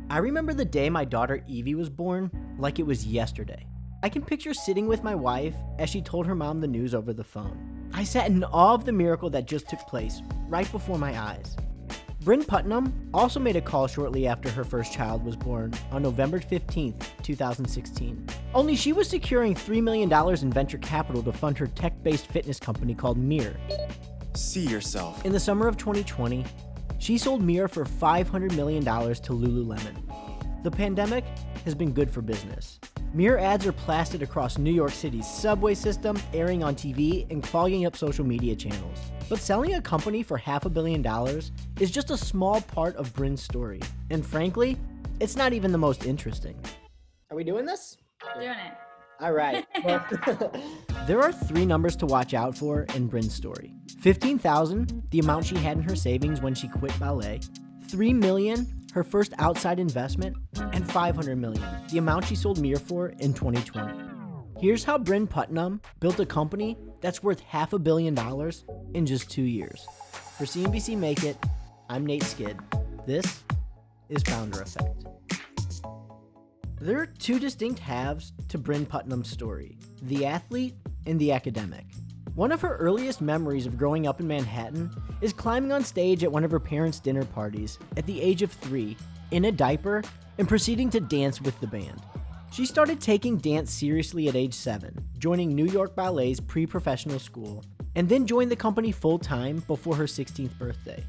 I remember the day my daughter Evie was born like it was yesterday. I can picture sitting with my wife as she told her mom the news over the phone. I sat in awe of the miracle that just took place right before my eyes. Brynn Putnam also made a call shortly after her first child was born on November 15th, 2016. Only she was securing $3 million in venture capital to fund her tech-based fitness company called Mirror. See yourself. In the summer of 2020, she sold Mirror for $500 million to Lululemon. The pandemic has been good for business. Mirror ads are plastered across New York City's subway system, airing on TV, and clogging up social media channels. But selling a company for $500 million is just a small part of Brynn's story. And frankly, it's not even the most interesting. Are we doing this? Doing it. All right. Well, there are 3 numbers to watch out for in Brynn's story. $15,000, the amount she had in her savings when she quit ballet. $3 million, her first outside investment. And $500 million, the amount she sold Mirror for in 2020. Here's how Brynn Putnam built a company that's worth $500 million in just 2 years. For CNBC Make It, I'm Nate Skid. This is Founder Effect. There are 2 distinct halves to Brynn Putnam's story, the athlete and the academic. One of her earliest memories of growing up in Manhattan is climbing on stage at one of her parents' dinner parties at the age of 3, in a diaper, and proceeding to dance with the band. She started taking dance seriously at age 7, joining New York Ballet's pre-professional school, and then joined the company full-time before her 16th birthday.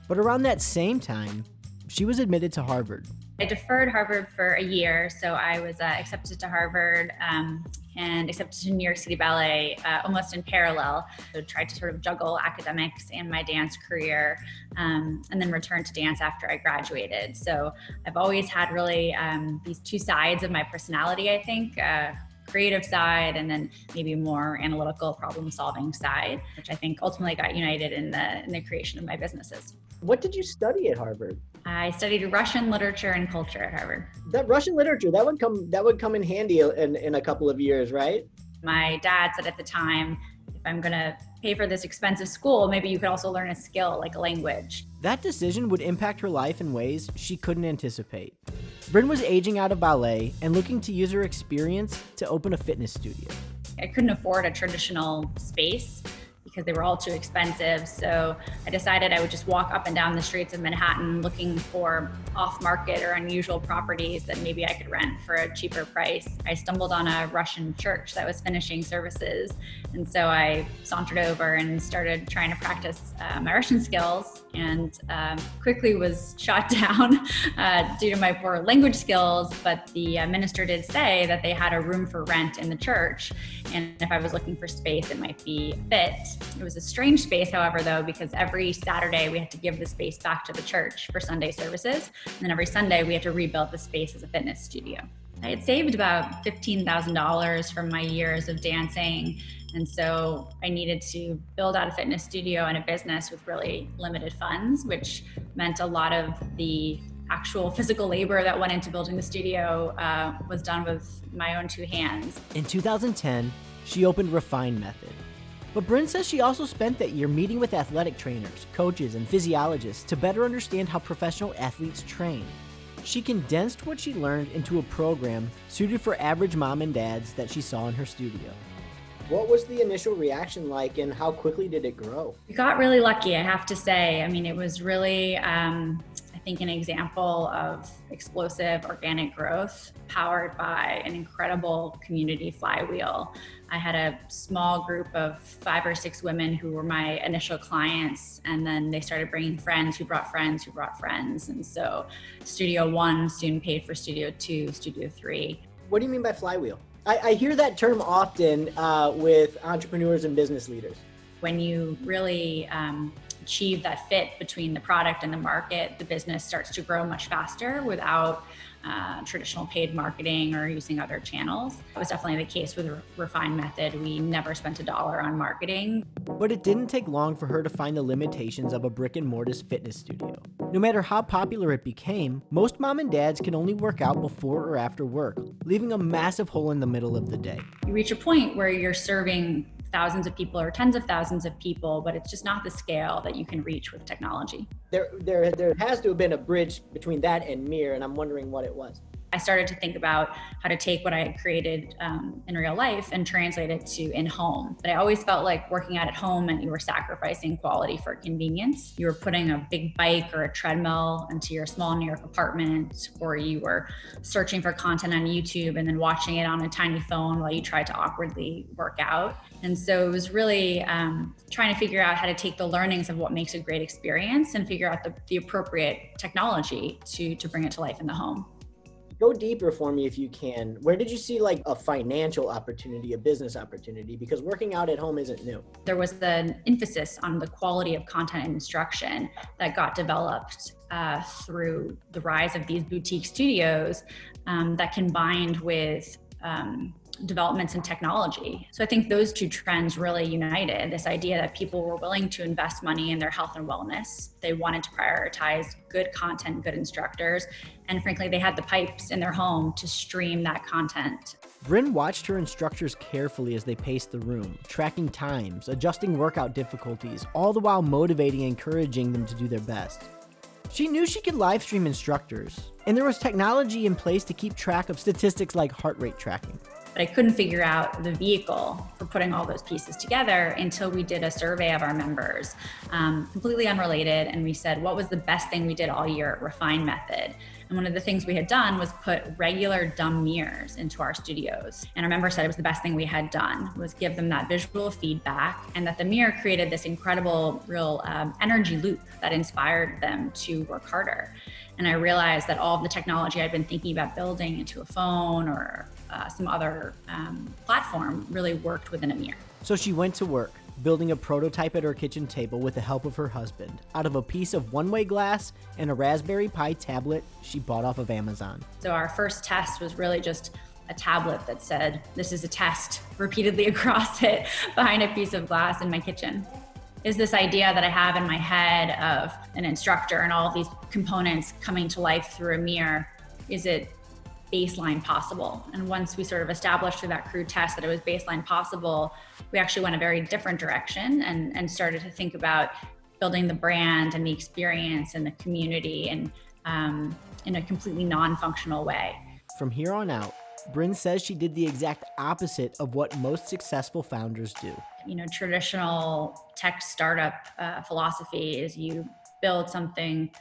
But around that same time, she was admitted to Harvard. I deferred Harvard for a year, so I was accepted to Harvard and accepted to New York City Ballet almost in parallel. So tried to sort of juggle academics and my dance career, and then returned to dance after I graduated. So I've always had really these 2 sides of my personality, I think. Creative side and then maybe more analytical problem-solving side, which I think ultimately got united in the creation of my businesses. What did you study at Harvard? I studied Russian literature and culture at Harvard. That Russian literature, that would come in handy in a couple of years, right? My dad said at the time, if I'm gonna pay for this expensive school, maybe you could also learn a skill like a language. That decision would impact her life in ways she couldn't anticipate. Brynn was aging out of ballet and looking to use her experience to open a fitness studio. I couldn't afford a traditional space because they were all too expensive. So I decided I would just walk up and down the streets of Manhattan looking for off-market or unusual properties that maybe I could rent for a cheaper price. I stumbled on a Russian church that was finishing services. And so I sauntered over and started trying to practice my Russian skills, and quickly was shot down due to my poor language skills. But the minister did say that they had a room for rent in the church, and if I was looking for space, it might be a fit. It was a strange space, however, though, because every Saturday we had to give the space back to the church for Sunday services. And then every Sunday we had to rebuild the space as a fitness studio. I had saved about $15,000 from my years of dancing. And so I needed to build out a fitness studio and a business with really limited funds, which meant a lot of the actual physical labor that went into building the studio was done with my own 2 hands. In 2010, she opened Refine Method. But Brynn says she also spent that year meeting with athletic trainers, coaches, and physiologists to better understand how professional athletes train. She condensed what she learned into a program suited for average mom and dads that she saw in her studio. What was the initial reaction like, and how quickly did it grow? We got really lucky, I have to say. I mean, it was really, I think, an example of explosive organic growth powered by an incredible community flywheel. I had a small group of 5 or 6 women who were my initial clients, and then they started bringing friends who brought friends who brought friends. And so Studio 1 soon paid for Studio 2, Studio 3. What do you mean by flywheel? I hear that term often with entrepreneurs and business leaders. When you really achieve that fit between the product and the market, the business starts to grow much faster without traditional paid marketing or using other channels. That was definitely the case with Refine Method. We never spent $1 on marketing. But it didn't take long for her to find the limitations of a brick and mortar fitness studio. No matter how popular it became, most mom and dads can only work out before or after work, leaving a massive hole in the middle of the day. You reach a point where you're serving thousands of people or tens of thousands of people, but it's just not the scale that you can reach with technology. There has to have been a bridge between that and Mir, and I'm wondering what it was. I started to think about how to take what I had created in real life and translate it to in-home. But I always felt like working out at home and you were sacrificing quality for convenience. You were putting a big bike or a treadmill into your small New York apartment, or you were searching for content on YouTube and then watching it on a tiny phone while you tried to awkwardly work out. And so it was really trying to figure out how to take the learnings of what makes a great experience and figure out the appropriate technology to bring it to life in the home. Go deeper for me if you can. Where did you see like a financial opportunity, a business opportunity? Because working out at home isn't new. There was an emphasis on the quality of content and instruction that got developed through the rise of these boutique studios that combined with developments in technology. So I think those two trends really united this idea that people were willing to invest money in their health and wellness. They wanted to prioritize good content, good instructors, and frankly, they had the pipes in their home to stream that content. Brynn watched her instructors carefully as they paced the room, tracking times, adjusting workout difficulties, all the while motivating and encouraging them to do their best. She knew she could live stream instructors, and there was technology in place to keep track of statistics like heart rate tracking. But I couldn't figure out the vehicle for putting all those pieces together until we did a survey of our members, completely unrelated. And we said, what was the best thing we did all year at Refine Method? And one of the things we had done was put regular dumb mirrors into our studios. And our members said it was the best thing we had done, was give them that visual feedback, and that the mirror created this incredible real energy loop that inspired them to work harder. And I realized that all of the technology I'd been thinking about building into a phone or some other platform really worked within a mirror. So she went to work, building a prototype at her kitchen table with the help of her husband, out of a piece of one-way glass and a Raspberry Pi tablet she bought off of Amazon. So our first test was really just a tablet that said, "This is a test," repeatedly across it behind a piece of glass in my kitchen. Is this idea that I have in my head of an instructor and all of these components coming to life through a mirror, is it baseline possible? And once we sort of established through that crude test that it was baseline possible, we actually went a very different direction and started to think about building the brand and the experience and the community and in a completely non-functional way. From here on out, Brynn says she did the exact opposite of what most successful founders do. You know, traditional tech startup philosophy is you build something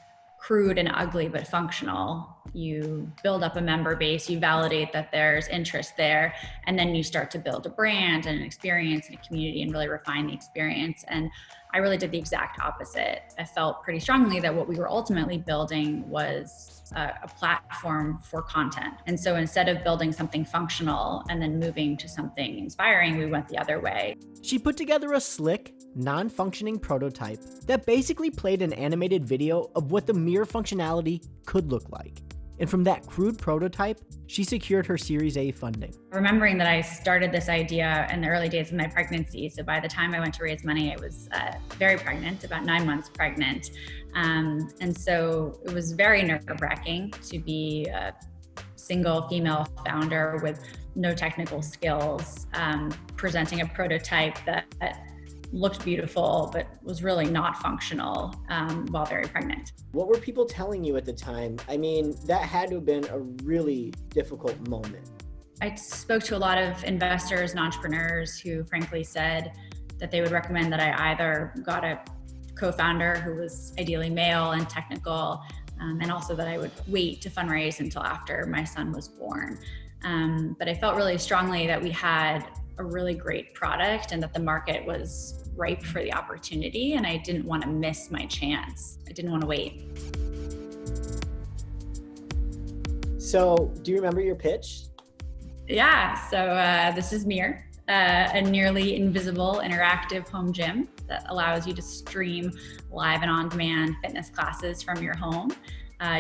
crude and ugly but functional. You build up a member base, you validate that there's interest there, and then you start to build a brand and an experience and a community and really refine the experience. And I really did the exact opposite. I felt pretty strongly that what we were ultimately building was a platform for content. And so instead of building something functional and then moving to something inspiring, we went the other way. She put together a slick, non-functioning prototype that basically played an animated video of what the mirror functionality could look like. And from that crude prototype, she secured her Series A funding. Remembering that I started this idea in the early days of my pregnancy, so by the time I went to raise money, I was very pregnant, about 9 months pregnant. And so it was very nerve-wracking to be a single female founder with no technical skills, presenting a prototype that looked beautiful, but was really not functional while very pregnant. What were people telling you at the time? I mean, that had to have been a really difficult moment. I spoke to a lot of investors and entrepreneurs who frankly said that they would recommend that I either got a co-founder who was ideally male and technical, and also that I would wait to fundraise until after my son was born. But I felt really strongly that we had a really great product and that the market was ripe for the opportunity, and I didn't want to miss my chance. I didn't want to wait. So, do you remember your pitch? Yeah, so this is Mir, a nearly invisible interactive home gym that allows you to stream live and on-demand fitness classes from your home.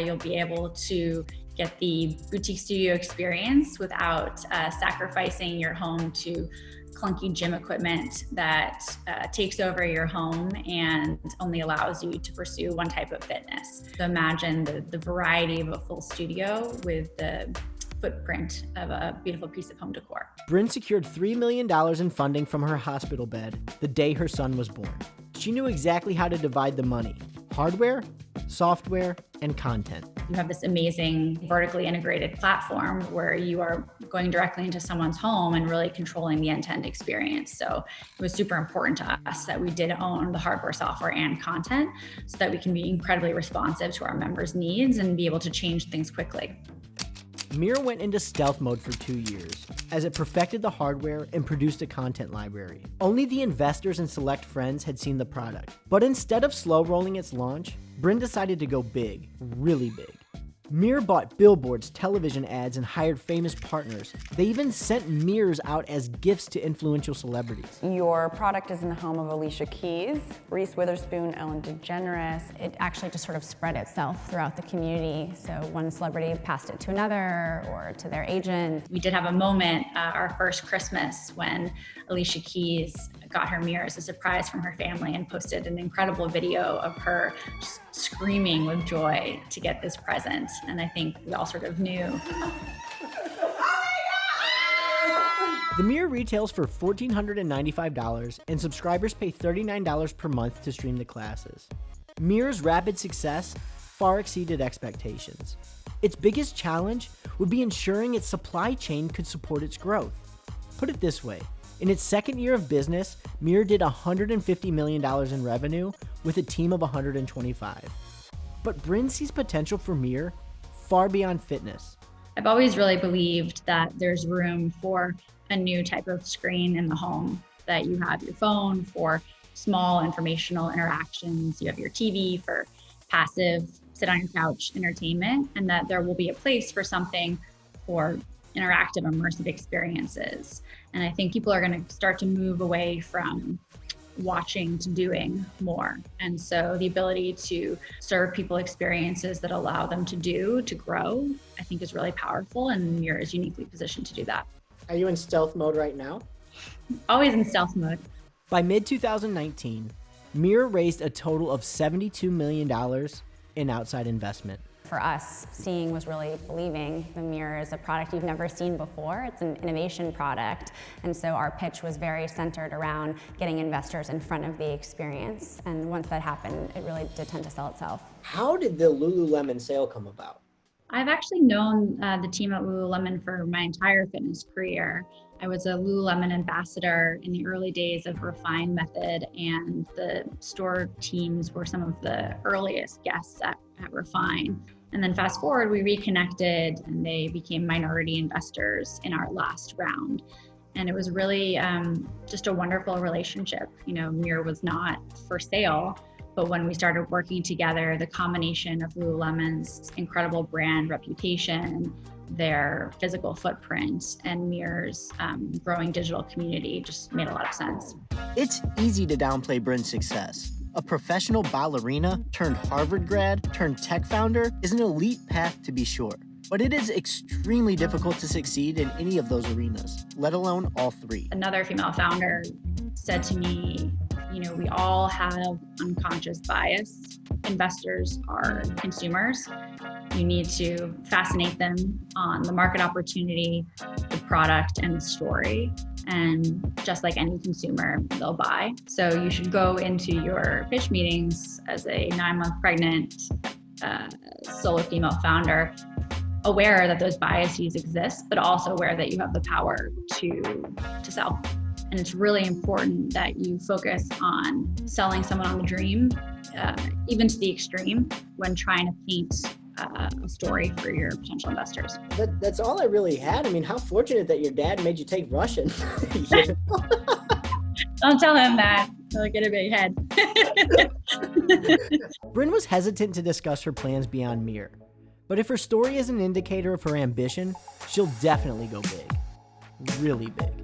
You'll be able to get the boutique studio experience without sacrificing your home to clunky gym equipment that takes over your home and only allows you to pursue one type of fitness. So imagine the variety of a full studio with the footprint of a beautiful piece of home decor. Brynn secured $3 million in funding from her hospital bed the day her son was born. She knew exactly how to divide the money: hardware, software, and content. You have this amazing vertically integrated platform where you are going directly into someone's home and really controlling the end-to-end experience. So it was super important to us that we did own the hardware, software, and content so that we can be incredibly responsive to our members' needs and be able to change things quickly. Mir went into stealth mode for 2 years as it perfected the hardware and produced a content library. Only the investors and select friends had seen the product. But instead of slow rolling its launch, Brynn decided to go big, really big. Mir bought billboards, television ads, and hired famous partners. They even sent mirrors out as gifts to influential celebrities. Your product is in the home of Alicia Keys, Reese Witherspoon, Ellen DeGeneres. It actually just sort of spread itself throughout the community. So one celebrity passed it to another or to their agent. We did have a moment, our first Christmas, when Alicia Keys got her mirror as a surprise from her family and posted an incredible video of her just screaming with joy to get this present. And I think we all sort of knew. The mirror retails for $1,495 and subscribers pay $39 per month to stream the classes. Mirror's rapid success far exceeded expectations. Its biggest challenge would be ensuring its supply chain could support its growth. Put it this way, in its second year of business, Mir did $150 million in revenue with a team of 125. But Brynn sees potential for Mir far beyond fitness. I've always really believed that there's room for a new type of screen in the home, that you have your phone for small informational interactions, you have your TV for passive sit on your couch entertainment, and that there will be a place for something for interactive, immersive experiences. And I think people are going to start to move away from watching to doing more. And so the ability to serve people experiences that allow them to grow, I think is really powerful, and Mir is uniquely positioned to do that. Are you in stealth mode right now? Always in stealth mode. By mid-2019, Mir raised a total of $72 million in outside investment. For us, seeing was really believing. The mirror is a product you've never seen before. It's an innovation product. And so our pitch was very centered around getting investors in front of the experience. And once that happened, it really did tend to sell itself. How did the Lululemon sale come about? I've actually known the team at Lululemon for my entire fitness career. I was a Lululemon ambassador in the early days of Refine Method, and the store teams were some of the earliest guests at Refine. And then fast forward, we reconnected and they became minority investors in our last round. And it was really just a wonderful relationship. You know, Mir was not for sale, but when we started working together, the combination of Lululemon's incredible brand reputation, their physical footprint, and Mir's growing digital community just made a lot of sense. It's easy to downplay Brynn's success. A professional ballerina turned Harvard grad turned tech founder is an elite path, to be sure. But it is extremely difficult to succeed in any of those arenas, let alone all three. Another female founder said to me, you know, we all have unconscious bias. Investors are consumers. You need to fascinate them on the market opportunity, the product, and the story. And just like any consumer, they'll buy. So you should go into your pitch meetings as a 9-month pregnant solo female founder, aware that those biases exist, but also aware that you have the power to sell. And it's really important that you focus on selling someone on the dream, even to the extreme, when trying to paint a story for your potential investors. That's all I really had. I mean, how fortunate that your dad made you take Russian. Don't tell him that. He'll get a big head. Brynn was hesitant to discuss her plans beyond Mir. But if her story is an indicator of her ambition, she'll definitely go big. Really big.